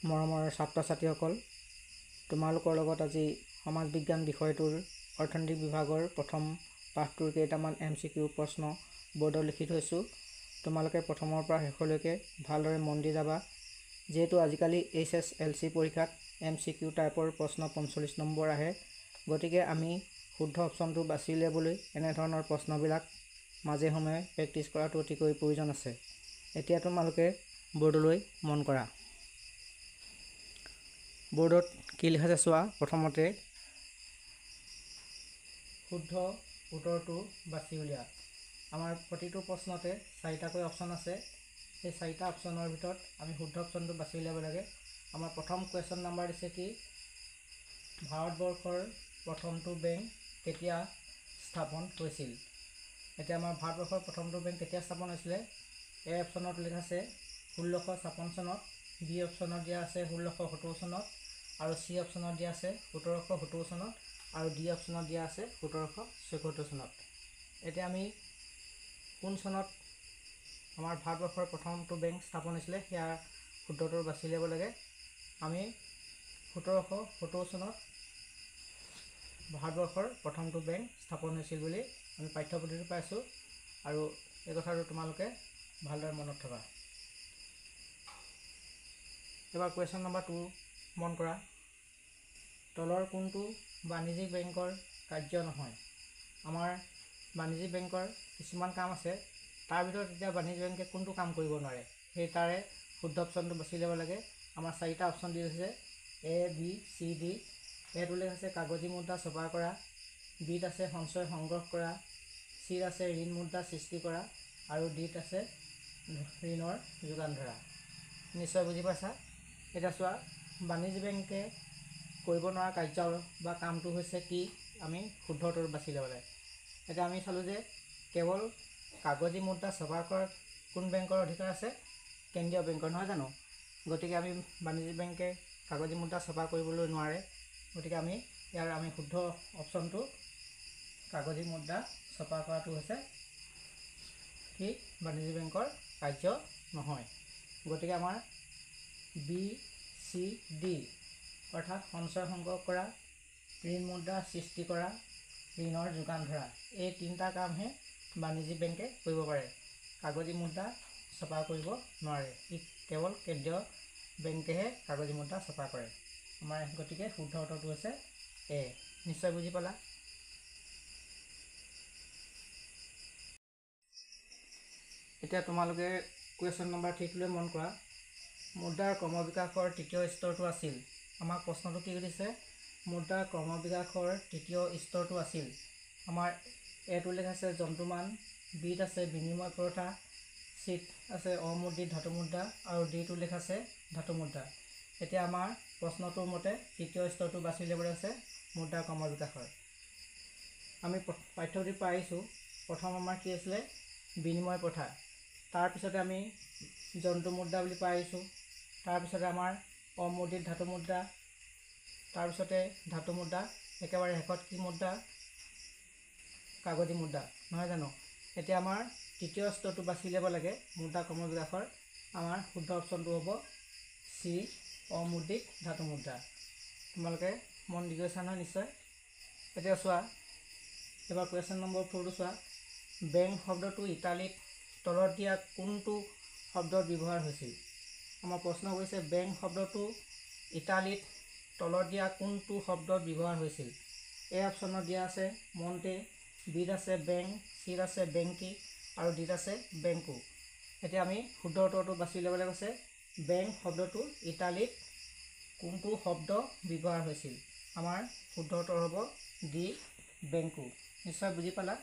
মৰমৰ ছাত্ৰ ছাত্ৰীসকল, তোমালোকৰ লগত আজি সমাজ বিজ্ঞান বিষয়টোৰ অৰ্থনৈতিক বিভাগৰ প্ৰথম পাঠটোৰ কেইটামান MCQ প্ৰশ্ন বৰ্ডত লিখি থৈছোঁ। তোমালোকে প্ৰথমৰ পৰা শেষলৈকে ভালদৰে মন দি যাবা। যিহেতু আজিকালি HSLC পৰীক্ষাত MCQ টাইপৰ প্ৰশ্ন 45 নম্বৰ আহে, গতিকে আমি শুদ্ধ অপশ্যনটো বাছি উলিয়াবলৈ এনেধৰণৰ প্ৰশ্নবিলাক মাজে সময়ে প্ৰেক্টিছ কৰাটো অতিকৈ প্ৰয়োজন আছে। এতিয়া তোমালোকে বৰ্ডলৈ মন কৰা। বৰ্ডত কি লিখা আছে চোৱা। প্ৰথমতে শুদ্ধ উত্তৰটো বাছি উলিয়া। আমাৰ প্ৰতিটো প্ৰশ্নতে 4টাকৈ অপশ্যন আছে। সেই 4টা অপশ্যনৰ ভিতৰত আমি শুদ্ধ অপশ্যনটো বাছি উলিয়াব লাগে। আমাৰ প্ৰথম কুৱেশ্যন নাম্বাৰ দিছে কি, ভাৰতবৰ্ষৰ প্ৰথমটো বেংক কেতিয়া স্থাপন হৈছিল? এতিয়া আমাৰ ভাৰতবৰ্ষৰ প্ৰথমটো বেংক কেতিয়া স্থাপন হৈছিলে? এ অপশ্যনত লিখা আছে 1656 চনত, বি অপশ্যনত দিয়া আছে 1670 চনত, আৰু চি অপশ্যনত দিয়া আছে 1770 চনত, আৰু ডি অপশ্যনত দিয়া আছে 1774 চনত। এতিয়া আমি কোন চনত আমাৰ ভাৰতবৰ্ষৰ প্ৰথমটো বেংক স্থাপন হৈছিলে সেয়া শুদ্ধটো বাছি উলিয়াব লাগে। আমি 1770 চনত ভাৰতবৰ্ষৰ প্ৰথমটো বেংক স্থাপন হৈছিল বুলি আমি পাঠ্যপুথিটো পাইছোঁ, আৰু এই কথাটো তোমালোকে ভালদৰে মনত থবা। এবাৰ কুৱেশ্যন নম্বৰ 2 মন কৰা। তলৰ কোনটো বাণিজ্যিক বেংকৰ কাৰ্য নহয়? আমাৰ বাণিজ্যিক বেংকৰ কিছুমান কাম আছে, তাৰ ভিতৰত এতিয়া বাণিজ্যিক বেংকে কোনটো কাম কৰিব নোৱাৰে সেই তাৰে শুদ্ধ অপশ্যনটো বাছি ল'ব লাগে। আমাৰ 4টা অপশ্যন দি আছে A, B, C, D। এত উল্লেখ আছে কাগজী মুদ্ৰা ছপা কৰা, বিত আছে সঞ্চয় সংগ্ৰহ কৰা, চিত আছে ঋণ মুদ্ৰা সৃষ্টি কৰা, আৰু ডিত আছে ঋণৰ যোগান ধৰা। নিশ্চয় বুজি পাইছা। এতিয়া চোৱা, বাণিজ্য বেংকে কৰিব নোৱাৰা কাৰ্য বা কামটো হৈছে কি, আমি শুদ্ধটো বাছি ল'ব লাগে। এতিয়া আমি চালোঁ যে কেৱল কাগজী মুদ্ৰা ছপা কৰাত কোন বেংকৰ অধিকাৰ আছে? কেন্দ্ৰীয় বেংকৰ, নহয় জানো? গতিকে আমি বাণিজ্য বেংকে কাগজী মুদ্ৰা ছপা কৰিবলৈ নোৱাৰে। গতিকে আমি শুদ্ধ অপশ্যনটো কাগজী মুদ্ৰা ছপা কৰাটো হৈছে কি, বাণিজ্য বেংকৰ কাৰ্য নহয়। গতিকে আমাৰ B, C, D অৰ্থাৎ সঞ্চয় সংগ্ৰহ কৰা, ঋণ মুদ্ৰা সৃষ্টি কৰা, ঋণৰ যোগান ধৰা, এই 3টা কামহে বাণিজ্যিক বেংকে কৰিব পাৰে। কাগজী মুদ্ৰা ছপা কৰিব নোৱাৰে। ই কেৱল কেন্দ্ৰীয় বেংকেহে কাগজী মুদ্ৰা ছপা কৰে। আমাৰ গতিকে শুদ্ধ উত্তৰটো হৈছে A। নিশ্চয় বুজি পালা। এতিয়া তোমালোকে কুৱেশ্যন নম্বৰ 3 মন কৰা। মুদ্ৰাৰ ক্ৰমবিকাশৰ তৃতীয় স্তৰটো আছিল। আমাক প্ৰশ্নটো কি সুধিছে? মুদ্ৰাৰ ক্ৰমবিকাশৰ তৃতীয় স্তৰটো আছিল। আমাৰ এত উল্লেখ আছে জন্তুমান, বিত আছে বিনিময় প্ৰথা, চিত আছে অমুদ্ৰিত ধাতু মুদ্ৰা, আৰু ডিত উল্লেখ আছে ধাতু মুদ্ৰা। এতিয়া আমাৰ প্ৰশ্নটোৰ মতে তৃতীয় স্তৰটো বাছি উলিয়াবলৈ আছে মুদ্ৰাৰ ক্ৰমবিকাশৰ। আমি পাঠ্যপুথিত পাৰিছোঁ প্ৰথম আমাৰ কি আছিলে? বিনিময় প্ৰথা। তাৰপিছতে আমি জন্তু মুদ্ৰা বুলি পাৰিছোঁ। তাৰপিছতে আমাৰ অমুদ্ৰিত ধাতু মুদ্ৰা, তাৰপিছতে ধাতু মুদ্ৰা, একেবাৰে শেষত কি মুদ্ৰা? কাগজী মুদ্ৰা, নহয় জানো? এতিয়া আমাৰ তৃতীয় স্তৰটো বাছি উলিয়াব লাগে মুদ্ৰা ক্ৰমবিকাশৰ। আমাৰ শুদ্ধ অপশ্যনটো হ'ব চি, অমুদ্ৰিত ধাতু মুদ্ৰা। তোমালোকে মন দি গৈছা নহয় নিশ্চয়। এতিয়া চোৱা, এবাৰ কুৱেশ্যন নম্বৰ 4টো চোৱা। বেংক শব্দটো ইটালীত তলত দিয়া কোনটো শব্দত ব্যৱহাৰ হৈছিল? আমাৰ প্ৰশ্ন কৰিছে বেংক শব্দটো ইটালীত তলত দিয়া কোনটো শব্দত ব্যৱহাৰ হৈছিল? এ অপশ্যনত দিয়া আছে মণ্টে, বিত আছে বেংক, চিত আছে বেংকি, আৰু ডিত আছে বেংকো। এতিয়া আমি শুদ্ধ উত্তৰটো বাছি ল'বলৈ কৈছে বেংক শব্দটো ইটালীত কোনটো শব্দ ব্যৱহাৰ হৈছিল? আমাৰ শুদ্ধ উত্তৰ হ'ব ডি, বেংকো। নিশ্চয় বুজি পালা।